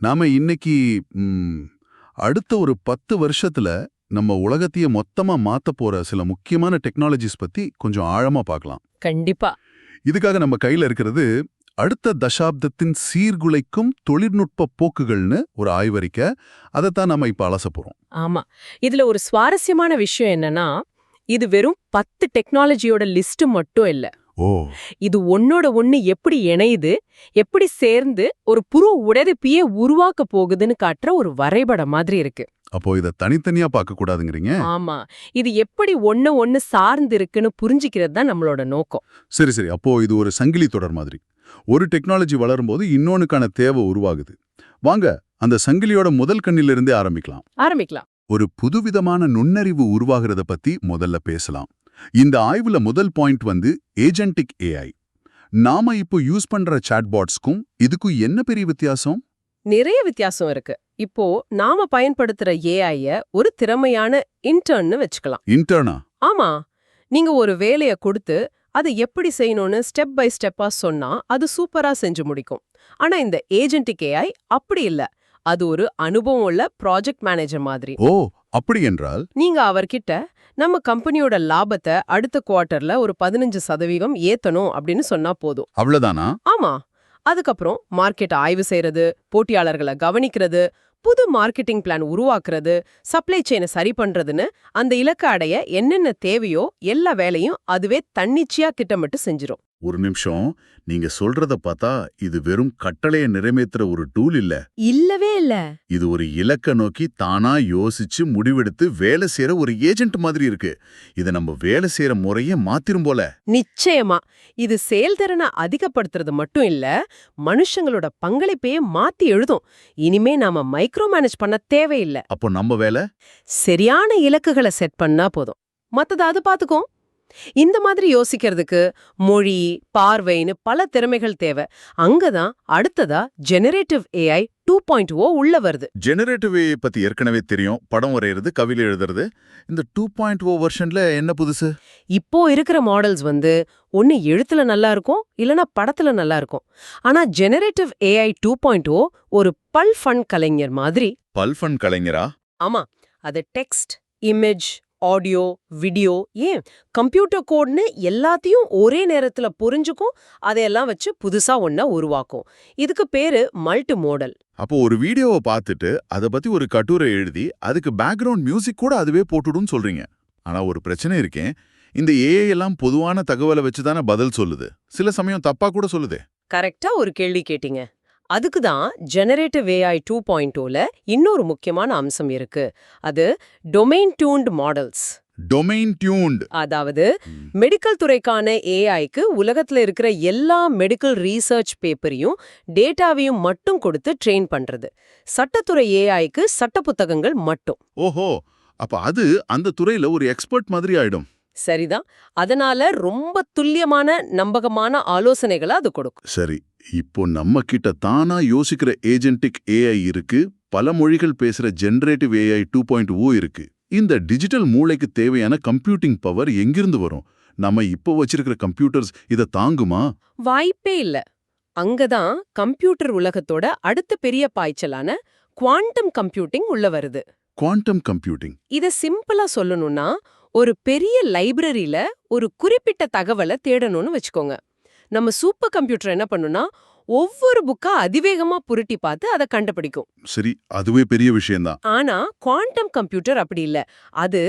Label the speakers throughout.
Speaker 1: நாம இன்னைக்கு ம், அடுத்த ஒரு 10 வருஷத்துல நம்ம உலகத்தையே மொத்தமா மாத்தப் போற சில முக்கியமான டெக்னாலஜிஸ் பத்தி கொஞ்சம் ஆழமா பார்க்கலாம்.
Speaker 2: கண்டிப்பா.
Speaker 1: இதுக்காக நம்ம கையில இருக்கிறது அடுத்த தசாப்தத்தின் சீர்குலைக்கும் தொழில்நுட்ப போக்குகள்னு ஒரு ஆய்வறிக்கை. அதைத்தான் நம்ம இப்ப அலச போறோம்.
Speaker 2: ஆமா. இதுல ஒரு சுவாரஸ்யமான விஷயம் என்னன்னா, இது வெறும் 10 டெக்னாலஜியோட லிஸ்ட் மட்டும் இல்ல.
Speaker 1: ஓ,
Speaker 2: இது ஒன்னோட ஒண்ணு எப்படி இணையுது, எப்படி சேர்ந்து ஒரு புரு உடைப்பியே உருவாக்க போகுதுன்னு காட்டுற ஒரு வரைபடம் மாதிரி இருக்கு.
Speaker 1: அப்போ இத தனித்தனியா பார்க்க கூடாதுங்கிறீங்க?
Speaker 2: ஆமா. இது எப்படி ஒண்ணு ஒண்ணு சார்ந்து இருக்குன்னு புரிஞ்சுக்கிறது தான் நம்மளோட நோக்கம்.
Speaker 1: சரி சரி, அப்போ இது ஒரு சங்கிலி தொடர் மாதிரி. ஒரு டெக்னாலஜி வளரும்போது இன்னொன்னுக்கான தேவை உருவாகுது. வாங்க அந்த சங்கிலியோட முதல் கண்ணிலிருந்தே ஆரம்பிக்கலாம்.
Speaker 2: ஆரம்பிக்கலாம்.
Speaker 1: ஒரு புதுவிதமான நுண்ணறிவு உருவாகிறத பத்தி முதல்ல பேசலாம். இந்த ஆய்வுல முதல் பாயிண்ட் வந்து ஏஜென்டிக் ஏஐ. நாம இப்போ யூஸ் பண்ற சாட்பாட்ஸ்க்கும் இதுக்கும் என்ன பெரிய வித்தியாசம்?
Speaker 2: நிறைய வித்தியாசம் இருக்கு. இப்போ நாம பயன்படுத்துற ஏஐய ஒரு திறமையான இன்டர்ன்னு வச்சுக்கலாம்.
Speaker 1: இன்டர்னா?
Speaker 2: ஆமா. நீங்க ஒரு வேலைய கொடுத்து அதை எப்படி செய்யணும்னு ஸ்டெப் பை ஸ்டெப்பா சொன்னா அது சூப்பரா செஞ்சு முடிக்கும். ஆனா இந்த ஏஜென்டிக் ஏஐ அப்படி இல்ல. அது ஒரு அனுபவம் உள்ள ப்ராஜெக்ட் மேனேஜர் மாதிரி.
Speaker 1: ஓ, அப்படி என்றால்?
Speaker 2: நீங்க அவர்கிட்ட நம்ம கம்பெனியோட லாபத்தை அடுத்த குவார்ட்டர்ல ஒரு 15% ஏத்தணும் அப்படின்னு சொன்னா போதும்.
Speaker 1: அவ்வளவுதானா?
Speaker 2: ஆமா. அதுக்கப்புறம் மார்க்கெட் ஆய்வு செய்யறது, போட்டியாளர்களை கவனிக்கிறது, புது மார்க்கெட்டிங் பிளான் உருவாக்குறது, சப்ளை செயினை சரி பண்றதுன்னு அந்த இலக்க அடைய என்னென்ன தேவையோ எல்லா வேலையும் அதுவே தன்னிச்சையா திட்டமிட்டு செஞ்சிரும்.
Speaker 1: ஒரு நிமிஷம், நீங்க சொல்றத பார்த்தா இது வெறும் கட்டளையை நிறைவேற்றுற ஒரு டூல் இல்ல.
Speaker 2: இல்லவே இல்ல.
Speaker 1: இது ஒரு இலக்க நோக்கி தானா யோசிச்சு முடிவெடுத்து வேலை செய்யற ஒரு ஏஜென்ட் மாதிரி இருக்கு. இத நம்ம வேலை செய்யற முறையே மாத்திரும் போல.
Speaker 2: நிச்சயமா. இது செயல்திறனை அதிகப்படுத்துறது மட்டும் இல்ல, மனுஷங்களோட பங்களிப்பையே மாத்தி எழுதும். இனிமே நாம மைக்ரோ மேனேஜ் பண்ண தேவையில்லை.
Speaker 1: அப்போ நம்ம வேலை?
Speaker 2: சரியான இலக்குகளை செட் பண்ணா போதும். மத்தத அது பாத்துக்கும். இந்த மாதிரி யோசிக்கிறதுக்கு மொழி, பார்வைன்னு பல திறமைகள் தேவை. அங்கதான் அடுத்ததா ஜெனரேட்டிவ் ஏஐ 2.0 உள்ள வருது.
Speaker 1: ஜெனரேட்டிவ் ஏஐ பத்தி ஏற்கனவே தெரியும். படம் வரைகிறது, கவிதை எழுதுறது. இந்த 2.0 வெர்ஷன்ல என்ன புதுசு?
Speaker 2: இப்போ இருக்கிற மாடல்ஸ் வந்து ஒன்னு எழுத்துல நல்லா இருக்கும், இல்லனா படத்துல நல்லா இருக்கும். ஆனா ஜெனரேட்டிவ் ஏஐ 2.0 ஒரு பல்ஃபன் கலைஞர் மாதிரி.
Speaker 1: பல்ஃபன் கலைஞரா?
Speaker 2: ஆமா. அது டெக்ஸ்ட், இமேஜ், ஆடியோ, வீடியோ, ஏன் கம்ப்யூட்டர் கோட்னு எல்லாத்தையும் ஒரே நேரத்துல புரிஞ்சுக்கும். அதையெல்லாம் வச்சு புதுசா ஒன்ன உருவாக்கும். இதுக்கு பேரு மல்டி மோடல்.
Speaker 1: அப்போ ஒரு வீடியோவை பார்த்துட்டு அதை பத்தி ஒரு கட்டுரை எழுதி அதுக்கு பேக்ரவுண்ட் மியூசிக் கூட அதுவே போட்டுடுன்னு சொல்றீங்க. ஆனா ஒரு பிரச்சனை இருக்கேன். இந்த ஏஐ எல்லாம் பொதுவான தகவலை வச்சுதானே பதில் சொல்லுது. சில சமயம் தப்பா கூட சொல்லுதே.
Speaker 2: கரெக்டா ஒரு கேள்வி கேட்டீங்க. அதுக்கு தான் ஜெனரேட்டிவ் ஏஐ 2.0ல இன்னொரு முக்கியமான அம்சம் இருக்கு. அது domain tuned models.
Speaker 1: Domain tuned.
Speaker 2: அதாவது மெடிக்கல் துறைக்கான ஏஐக்கு உலகத்துல இருக்கிற எல்லா மெடிக்கல் ரீசர்ச் பேப்பரையும் டேட்டாவையும் மட்டும் கொடுத்து ட்ரெயின் பண்றது. சட்டத்துறை ஏஐக்கு சட்ட புத்தகங்கள் மட்டும்.
Speaker 1: ஓஹோ, அப்ப அது அந்த துறையில ஒரு எக்ஸ்பர்ட் மாதிரி ஆயிடும்.
Speaker 2: சரிதான். அதனால ரொம்ப துல்லியமான நம்பகமான ஆலோசனைகளை அது கொடுக்கும்.
Speaker 1: சரி, இப்போ நம்ம கிட்ட தானா யோசிக்கிற ஏஜென்டிக் ஏஐ இருக்கு. பல மொழிகள் பேசுற ஜெனரேட்டிவ் ஏஐ 2.0 இருக்கு. இந்த டிஜிட்டல் மூளைக்கு தேவையான கம்ப்யூட்டிங் பவர் எங்கிருந்து வரும்? நம்ம இப்போ வச்சிருக்கிற கம்ப்யூட்டர்ஸ் இத தாங்குமா?
Speaker 2: வாய்ப்பே இல்ல. அங்கதான் கம்ப்யூட்டர் உலகத்தோட அடுத்த பெரிய பாய்ச்சலான குவாண்டம் கம்ப்யூட்டிங் உள்ள வருது.
Speaker 1: Quantum computing.
Speaker 2: இத சிம்பிளா சொல்லணும்னா, ஒரு பெரிய லைப்ரரியில ஒரு குறிப்பிட்ட தகவலை தேடணும்னு வச்சுக்கோங்க. நம்ம சூப்பர் கம்ப்யூட்டர் என்ன பண்ணுனா, ஒவ்வொரு புக்கா அதிவேகமா புரட்டி பார்த்து அதை கண்டுபிடிக்கும்.
Speaker 1: சரி, அதுவே பெரிய விஷயம்தான்.
Speaker 2: ஆனா குவாண்டம் கம்ப்யூட்டர் அப்படி இல்ல. அது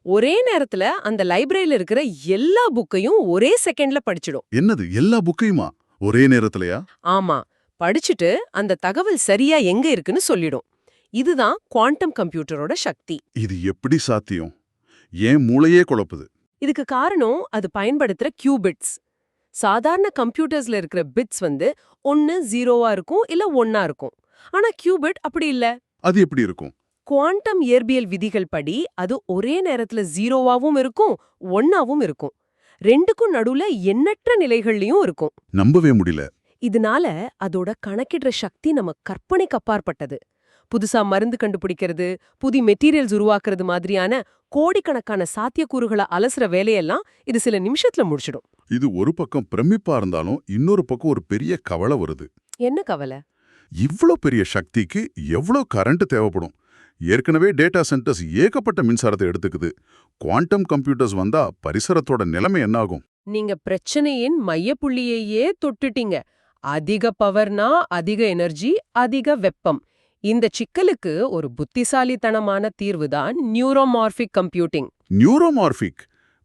Speaker 2: ஒரே நேரத்துல அந்த லைப்ரரியில இருக்கிற எல்லா புக்கையும் ஒரே செகண்ட்ல படிச்சிடும்.
Speaker 1: என்னது, எல்லா புக்கையுமா ஒரே நேரத்திலயா?
Speaker 2: ஆமா. படிச்சுட்டு அந்த தகவல் சரியா எங்க இருக்குன்னு சொல்லிடும். இதுதான் குவாண்டம் கம்ப்யூட்டரோட சக்தி.
Speaker 1: இது எப்படி சாத்தியம்? ஏன் மூளையே குழப்புது?
Speaker 2: இதுக்கு காரணம் அது பயன்படுத்துற கியூபிட்ஸ். சாதாரண கம்ப்யூட்டர்ஸ்ல இருக்கிற பிட்ஸ் வந்து 1 0வா இருக்கும், இல்ல 1ஆ இருக்கும். ஆனா கியூபிட் அப்படி இல்ல.
Speaker 1: அது எப்படி இருக்கும்?
Speaker 2: குவாண்டம் இயற்பியல் விதிகள் படி அது ஒரே நேரத்துல 0வாவும் இருக்கும், 1ஆவும் இருக்கும். ரெண்டுக்கும் நடுவுல எண்ணற்ற நிலைகள்லயும் இருக்கும்.
Speaker 1: நம்பவே முடியல.
Speaker 2: இதனால அதோட கணக்கிடுற சக்தி நம்ம கற்பனைக்கு அப்பாற்பட்டது. புதுசா மருந்து கண்டுபிடிக்கிறது, புதிய மெட்டீரியல்ஸ் உருவாக்குறது மாதிரியான கோடிக்கணக்கான சாத்தியக்கூறுகளை அலசுற வேலையெல்லாம் இது சில நிமிஷத்துல முடிச்சிடும்.
Speaker 1: இது ஒரு பக்கம் பிரமிப்பா இருந்தாலும் இன்னொரு பக்கம் ஒரு பெரிய கவலை வருது.
Speaker 2: என்ன கவலை?
Speaker 1: இவ்ளோ பெரிய சக்திக்கு எவ்ளோ கரண்ட் தேவைப்படும்? ஏற்கனவே டேட்டா சென்டர்ஸ் ஏகப்பட்ட மின்சாரத்தை எடுத்துக்குது. குவாண்டம் கம்ப்யூட்டர்ஸ் வந்தா பரிசரத்தோட நிலைமை என்னாகும்?
Speaker 2: நீங்க பிரச்சனையின் மையப்புள்ளியையே தொட்டுட்டீங்க. அதிக பவர்னா அதிக எனர்ஜி, அதிக வெப்பம். இந்த சிக்கலுக்கு ஒரு புத்திசாலித்தனமான தீர்வுதான் நியூரோமார்பிக் கம்ப்யூட்டிங்.
Speaker 1: நியூரோமார்பிக்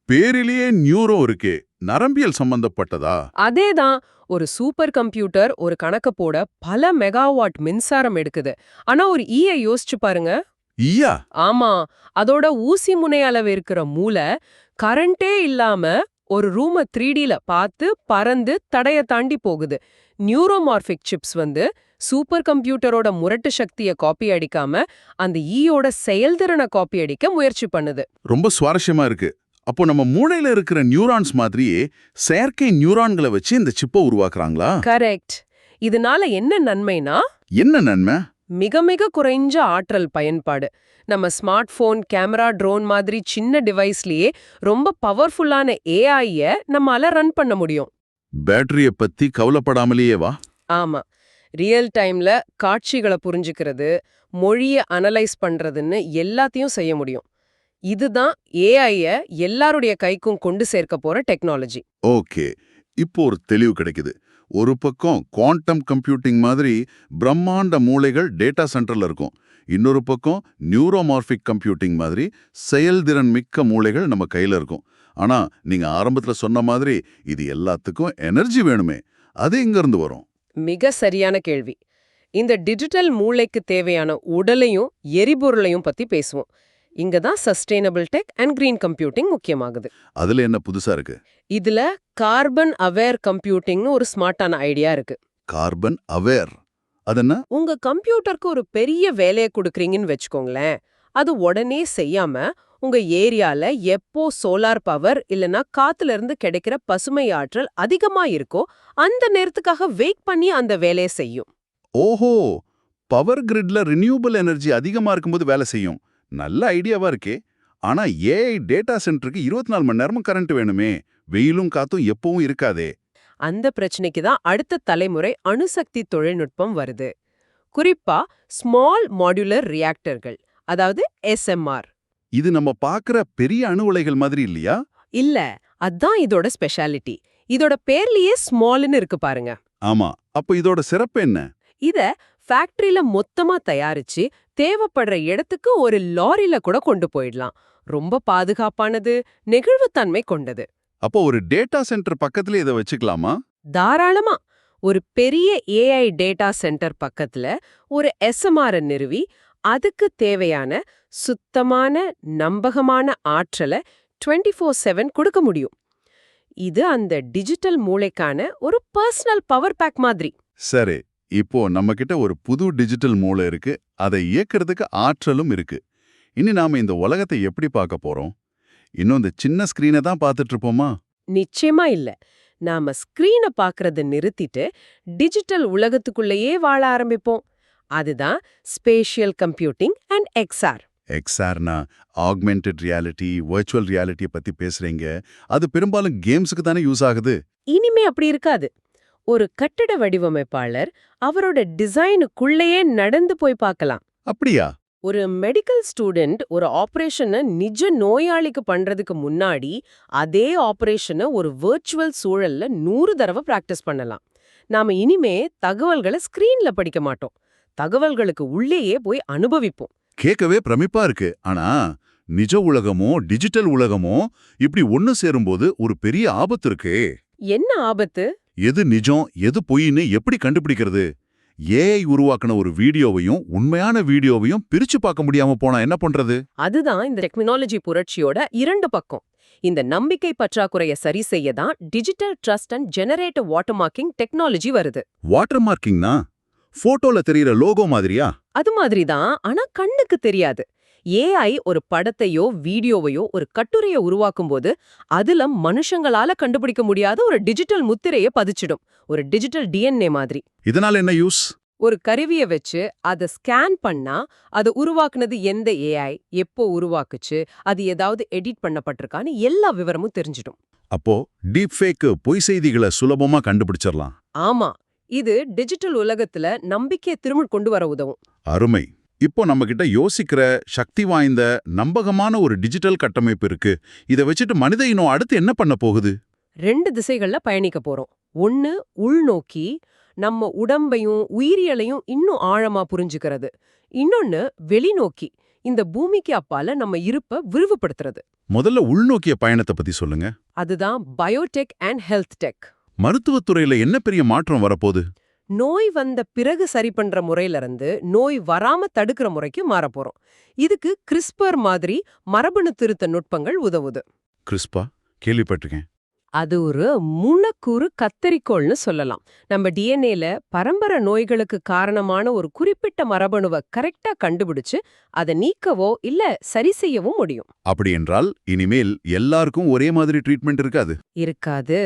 Speaker 1: பேரிலேயே நியூரோ இருக்கே, நரம்பியல் சம்பந்தப்பட்டதா?
Speaker 2: அதேதான். ஒரு சூப்பர் கம்ப்யூட்டர் ஒரு கணக்க போட பல மெகாவாட் மின்சாரம் எடுக்குது. ஆனா ஒரு ஈய யோசிச்சு பாருங்க.
Speaker 1: ஈயா?
Speaker 2: ஆமா, அதோட ஊசி முனை அளவு இருக்கிற மூளை கரண்டே இல்லாம ஒரு ரூம 3Dல பார்த்து பறந்து தடைய தாண்டி போகுது. நியூரோமார்பிக் சிப்ஸ் சூப்பர் கம்ப்யூட்டரோட முரட்டு சக்திய காப்பி அடிக்காம அந்த ஈயோட செயல்திறனை காப்பி அடிக்க முயற்சி பண்ணுது.
Speaker 1: ரொம்ப சுவாரஸ்யமா இருக்கு. அப்போ நம்ம மூளையில இருக்கிற நியூரான்ஸ் மாதிரியே செயற்கை நியூரான்களை வச்சு இந்த சிப்பை உருவாக்குறாங்களா?
Speaker 2: கரெக்ட். இதனால என்ன நன்மைனா,
Speaker 1: என்ன நன்மை?
Speaker 2: மிக மிக குறைஞ்ச ஆற்றல் பயன்பாடு. நம்ம ஸ்மார்ட் போன், கேமரா, ட்ரோன் மாதிரி சின்ன டிவைஸ்லயே ரொம்ப பவர்ஃபுல்லான ஏஐய நம்மால ரன் பண்ண முடியும்.
Speaker 1: பேட்டரிய பத்தி கவலைப்படாமலேயே வா?
Speaker 2: ஆமா, ரியல் டைம்ல காட்சிகளை புரிஞ்சுக்கிறது, மொழிய அனலைஸ் பண்றதுன்னு எல்லாத்தையும் செய்ய முடியும். இதுதான் ஏஐய எல்லாருடைய கைக்கும் கொண்டு சேர்க்க போற டெக்னாலஜி.
Speaker 1: ஓகே, இப்போ ஒரு தெளிவு கிடைக்குது. ஒரு பக்கம் குவாண்டம் கம்ப்யூட்டிங் மாதிரி பிரம்மாண்ட மூளைகள் டேட்டா சென்டர்ல இருக்கும். இன்னொரு பக்கம் நியூரோமார்பிக் கம்ப்யூட்டிங் மாதிரி செயல்திறன் மிக்க மூளைகள் நம்ம கையில இருக்கும். ஆனா நீங்க ஆரம்பத்துல சொன்ன மாதிரி இது எல்லாத்துக்கும் எனர்ஜி வேணுமே, அது எங்க இருந்து வரும்?
Speaker 2: மிக சரியான கேள்வி. இந்த டிஜிட்டல் மூளைக்கு தேவையான உடலையும் எரிபொருளையும் பத்தி பேசுவோம். இங்க தான் sustainable tech and green computing முக்கியமாகுது.
Speaker 1: அதுல என்ன புதுசா இருக்கு?
Speaker 2: இதுல கார்பன் அவேர் கம்ப்யூட்டிங்னு ஒரு ஸ்மார்ட்டான ஐடியா இருக்கு.
Speaker 1: கார்பன் அவேர் அதென்ன?
Speaker 2: உங்க கம்ப்யூட்டருக்கு ஒரு பெரிய வேலையை கொடுக்கறீங்கன்னு வச்சுக்கோங்களேன். அது உடனே செய்யாம உங்க ஏரியால எப்போ சோலார் பவர் இல்லனா காத்துல இருந்து கிடைக்கிற பசுமை ஆற்றல் அதிகமா இருக்கோ அந்த நேரத்துக்காக வெயிட் பண்ணி அந்த வேலையை செய்யும்.
Speaker 1: ஓஹோ, பவர் கிரிட்ல ரினியூவபிள் எனர்ஜி அதிகமா இருக்கும்போது வேலை செய்யும். நல்ல ஐடியாவா இருக்கே. ஆனா ஏஐ டேட்டா சென்டருக்கு 24 மணி நேரமும் கரண்ட் வேணுமே, வெயிலும் காத்தும் எப்பவும் இருக்காதே.
Speaker 2: அந்த பிரச்சனைக்கு தான் அடுத்த தலைமுறை அணுசக்தி தொழில்நுட்பம் வருது. குறிப்பா ஸ்மால் மாடுலர் ரியாக்டர்கள், அதாவது SMR.
Speaker 1: இது நம்ம பாக்குற பெரிய அணு உலைகள் மாதிரி இல்லையா?
Speaker 2: இல்ல, அதான் இதோட ஸ்பெஷாலிட்டி. இதோட பேர்லயே ஸ்மால்னு இருக்கு பாருங்க.
Speaker 1: ஆமா, அப்ப இதோட சிறப்பு என்ன?
Speaker 2: இத ஃபேக்டரியில மொத்தமா தயாரிச்சு தேவைப்படுற இடத்துக்கு ஒரு லாரில கூட கொண்டு போயிடலாம். ரொம்ப பாதுகாப்பானது, நெகிழ்வுத்தன்மை கொண்டது.
Speaker 1: அப்போ ஒரு டேட்டா சென்டர் பக்கத்துல இதை வச்சுக்கலாமா?
Speaker 2: தாராளமா. ஒரு பெரிய ஏஐ டேட்டா சென்டர் பக்கத்துல ஒரு SMR நிறுவி அதுக்கு தேவையான சுத்தமான நம்பகமான ஆற்றலை 24/7 கொடுக்க முடியும். இது அந்த டிஜிட்டல் மூளைக்கான ஒரு பர்சனல் பவர் பேக் மாதிரி.
Speaker 1: சரி, இப்போ நம்ம கிட்ட ஒரு புது டிஜிட்டல் மூளை இருக்கு, அதை இயக்கிறதுக்கு ஆற்றலும் இருக்கு. இனி நாம இந்த உலகத்தை எப்படி பார்க்க போறோம்? இன்னும் இந்த சின்ன ஸ்கிரீனை தான் பார்த்துட்டு இருப்போமா?
Speaker 2: நிச்சயமா இல்ல. நாம ஸ்கிரீனை பார்க்கறத நிறுத்திட்டு டிஜிட்டல் உலகத்துக்குள்ளேயே வாழ ஆரம்பிப்போம். அதுதான் ஸ்பேஷியல் கம்ப்யூட்டிங் அண்ட் XR.
Speaker 1: XRனா ஆக்மெண்டட் ரியாலிட்டி, வர்ச்சுவல் ரியாலிட்டியை பத்தி பேசுறீங்க. அது பெரும்பாலும் கேம்ஸுக்கு தானே யூஸ் ஆகுது.
Speaker 2: இனிமே அப்படி இருக்காது. ஒரு கட்டட வடிவமைப்பாளர் அவரோட டிசைனுக்குள்ளேயே நடந்து போய் பார்க்கலாம்.
Speaker 1: அப்படியா?
Speaker 2: ஒரு மெடிக்கல் ஸ்டூடெண்ட் ஒரு ஆபரேஷனை நிஜ நோயாளிக்கு பண்றதுக்கு முன்னாடி அதே ஆபரேஷனை ஒரு வர்ச்சுவல் சூழல்ல 100 தடவை பிராக்டிஸ் பண்ணலாம். நாம இனிமே தகவல்களை ஸ்கிரீன்ல படிக்க மாட்டோம், தகவல்களுக்கு உள்ளேயே போய் அனுபவிப்போம்.
Speaker 1: கேட்கவே பிரமிப்பா இருக்கு. ஆனா நிஜ உலகமோ டிஜிட்டல் உலகமோ இப்படி ஒன்னு சேரும்போது ஒரு பெரிய ஆபத்து இருக்கே.
Speaker 2: என்ன ஆபத்து?
Speaker 1: எது நிஜம் எது பொய்ன்னு எப்படி கண்டுபிடிக்கிறது? ஏஐ உருவாக்குன ஒரு வீடியோவையும் உண்மையான வீடியோவையும் பிரிச்சு பார்க்க முடியாம போனா என்ன பண்றது?
Speaker 2: அதுதான் இந்த டெக்னாலஜி புரட்சியோட 2 பக்கம். இந்த நம்பிக்கை பற்றாக்குறைய சரி செய்ய தான் digital trust and generative watermarking technology வருது.
Speaker 1: வாட்டர் மார்க்கிங்னா போட்டோல தெரியற லோகோ மாதிரியா?
Speaker 2: அது மாதிரி தான், ஆனா கண்ணுக்கு தெரியாது. ஏஐ ஒரு படத்தையோ வீடியோவையோ ஒரு கட்டுரையை உருவாக்கும்போது அதுல மனுஷங்களால கண்டுபிடிக்க முடியாத ஒரு டிஜிட்டல் முத்திரையை பதிச்சிடும். ஒரு டிஜிட்டல் DNA மாதிரி.
Speaker 1: இதனால என்ன யூஸ்?
Speaker 2: ஒரு கருவியை வச்சு அதை ஸ்கேன் பண்ணா அது உருவாக்குனது எந்த ஏஐ, எப்போ உருவாக்குச்சு, அது ஏதாவது எடிட் பண்ணப்பட்டிருக்கான்னு எல்லா விவரமும் தெரிஞ்சிடும்.
Speaker 1: அப்போ டீப் ஃபேக் பொய் செய்திகளை சுலபமா கண்டுபிடிச்சிடலாம்.
Speaker 2: ஆமா, இது டிஜிட்டல் உலகத்துல நம்பிக்கையை திரும்ப கொண்டு வர உதவும்.
Speaker 1: அருமை. இப்போ நம்ம கிட்ட யோசிக்கிற சக்தி வாய்ந்த நம்பகமான ஒரு டிஜிட்டல் கட்டமைப்பு இருக்கு. இதை வச்சுட்டு மனித இனம் அடுத்து என்ன பண்ண போகுது?
Speaker 2: 2 திசைகள்ல பயணிக்க போறோம். ஒன்னு உள்நோக்கி நம்ம உடம்பையும் உயிரியலையும் இன்னும் ஆழமா புரிஞ்சுக்கிறது. இன்னொன்னு வெளிநோக்கி இந்த பூமிக்கு அப்பால நம்ம இருப்ப விரிவுபடுத்துறது.
Speaker 1: முதல்ல உள்நோக்கிய பயணத்தை பத்தி சொல்லுங்க.
Speaker 2: அதுதான் பயோடெக் அண்ட் ஹெல்த் டெக்.
Speaker 1: மருத்துவத்துறையில என்ன பெரிய மாற்றம் வரப்போகுது?
Speaker 2: நோய் வந்த பிறகு சரி பண்ற முறையில இருந்து நோய் வராம தடுக்கிற முறைக்கு மாறப் போறோம். இதுக்கு கிறிஸ்பர் மாதிரி மரபணு திருத்த நுட்பங்கள் உதவுது.
Speaker 1: கிறிஸ்பா கேள்விப்பட்டிருக்கேன்.
Speaker 2: அது ஒரு மூலக்கூறு கத்தரிக்கோள்னு சொல்லலாம். நம்ம டிஎன்ஏல பரம்பரை நோய்களுக்கு காரணமான ஒரு குறிப்பிட்ட மரபணுவை கரெக்டா கண்டுபிடிச்சு அதை நீக்கவோ இல்ல சரி செய்யவும் முடியும்.
Speaker 1: அப்படி என்றால் இனிமேல் எல்லாருக்கும் ஒரே மாதிரி ட்ரீட்மெண்ட் இருக்காது.
Speaker 2: இருக்காது.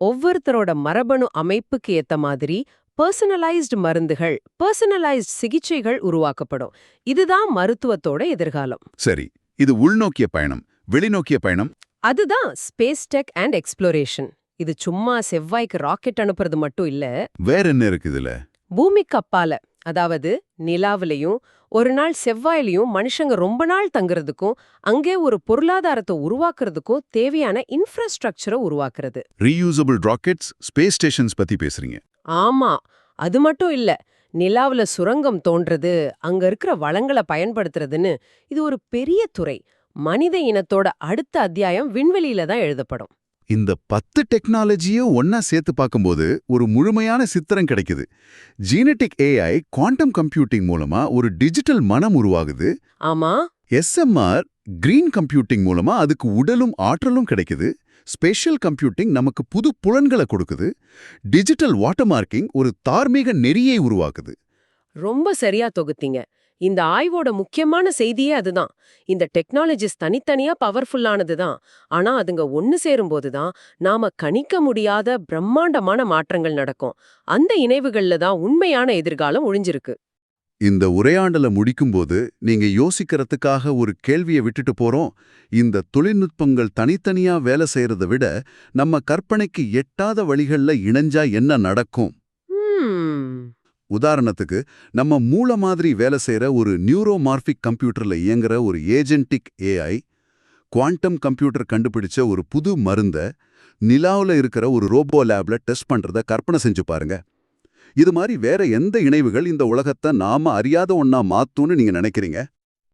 Speaker 2: ஒவ்வொருத்தரோட மரபணு அமைப்புக்கு ஏத்த மாதிரி பர்சனலைஸ்டு மருந்துகள், பர்சனலைஸ்டு சிகிச்சைகள் உருவாக்கப்படும். இதுதான் மருத்துவத்தோட எதிர்காலம்.
Speaker 1: சரி, இது உள்நோக்கிய பயணம். வெளிநோக்கிய பயணம்?
Speaker 2: அதுதான் ஸ்பேஸ் டெக் அண்ட் எக்ஸ்ப்ளோரேஷன். இது சும்மா செவ்வாய்க்கு ராக்கெட் அனுப்புறது மட்டும் இல்ல.
Speaker 1: வேற என்ன இருக்கு இதுல?
Speaker 2: பூமிக்கு அப்பால, அதாவது நிலாவிலையும் ஒரு நாள் செவ்வாயிலையும் மனுஷங்க ரொம்ப நாள் தங்குறதுக்கும் அங்கே ஒரு பொருளாதாரத்தை உருவாக்குறதுக்கும் தேவையான இன்ஃப்ராஸ்ட்ரக்சரை உருவாக்குறது.
Speaker 1: ரீயூசபிள் ராக்கெட்ஸ், ஸ்பேஸ் ஸ்டேஷன்ஸ் பத்தி பேசுறீங்க.
Speaker 2: ஆமா, அது மட்டும் இல்ல. நிலாவுல சுரங்கம் தோன்றது, அங்க இருக்கிற வளங்களை பயன்படுத்துறதுன்னு இது ஒரு பெரிய துறை. மனித இனத்தோட அடுத்த அத்தியாயம் விண்வெளியில தான் எழுதப்படும்.
Speaker 1: இந்த 10 டெக்னாலஜியும் ஒன்னா சேர்த்து பார்க்கும்போது ஒரு முழுமையான சித்திரம் கிடைக்குது. ஜீனடிக் ஏஐ குவாண்டம் கம்ப்யூட்டிங் மூலமா ஒரு டிஜிட்டல் மனம் உருவாகுது.
Speaker 2: ஆமா,
Speaker 1: எஸ்எம்ஆர் கிரீன் கம்ப்யூட்டிங் மூலமா அதுக்கு உடலும் ஆற்றலும் கிடைக்குது. ஸ்பேஷியல் கம்ப்யூட்டிங் நமக்கு புது புலன்களை கொடுக்குது. டிஜிட்டல் வாட்டர் மார்க்கிங் ஒரு தார்மீக நெறியை உருவாக்குது.
Speaker 2: ரொம்ப சரியா தொகுத்தீங்க. இந்த ஆய்வோட முக்கியமான செய்தியே அதுதான். இந்த டெக்னாலஜிஸ் தனித்தனியா பவர்ஃபுல்லானது தான். ஆனா அதுங்க ஒன்னு சேரும்போது தான் நாம கணிக்க முடியாத பிரம்மாண்டமான மாற்றங்கள் நடக்கும். அந்த இணைவுகள்ல தான் உண்மையான எதிர்காலம் ஒளிஞ்சிருக்கு.
Speaker 1: இந்த உரையாடல முடிக்கும்போது நீங்க யோசிக்கிறதுக்காக ஒரு கேள்வியை விட்டுட்டு போறோம். இந்த தொழில்நுட்பங்கள் தனித்தனியா வேலை செய்யறதை விட நம்ம கற்பனைக்கு எட்டாத வழிகள்ல இணைஞ்சா என்ன நடக்கும்? உதாரணத்துக்கு, நம்ம மூளை மாதிரி வேலை செய்யற ஒரு நியூரோமார்பிக் கம்ப்யூட்டர்ல இயங்குற ஒரு ஏஜென்டிக் ஏஐ, குவாண்டம் கம்ப்யூட்டர் கண்டுபிடிச்ச ஒரு புது மருந்த நிலாவுல இருக்கிற ஒரு ரோபோ லேப்ல டெஸ்ட் பண்றத கற்பனை செஞ்சு பாருங்க. இது மாதிரி வேற எந்த இணைவுகள் இந்த உலகத்தை நாம அறியாத ஒண்ணா மாத்தும்னு நீங்க நினைக்கிறீங்க?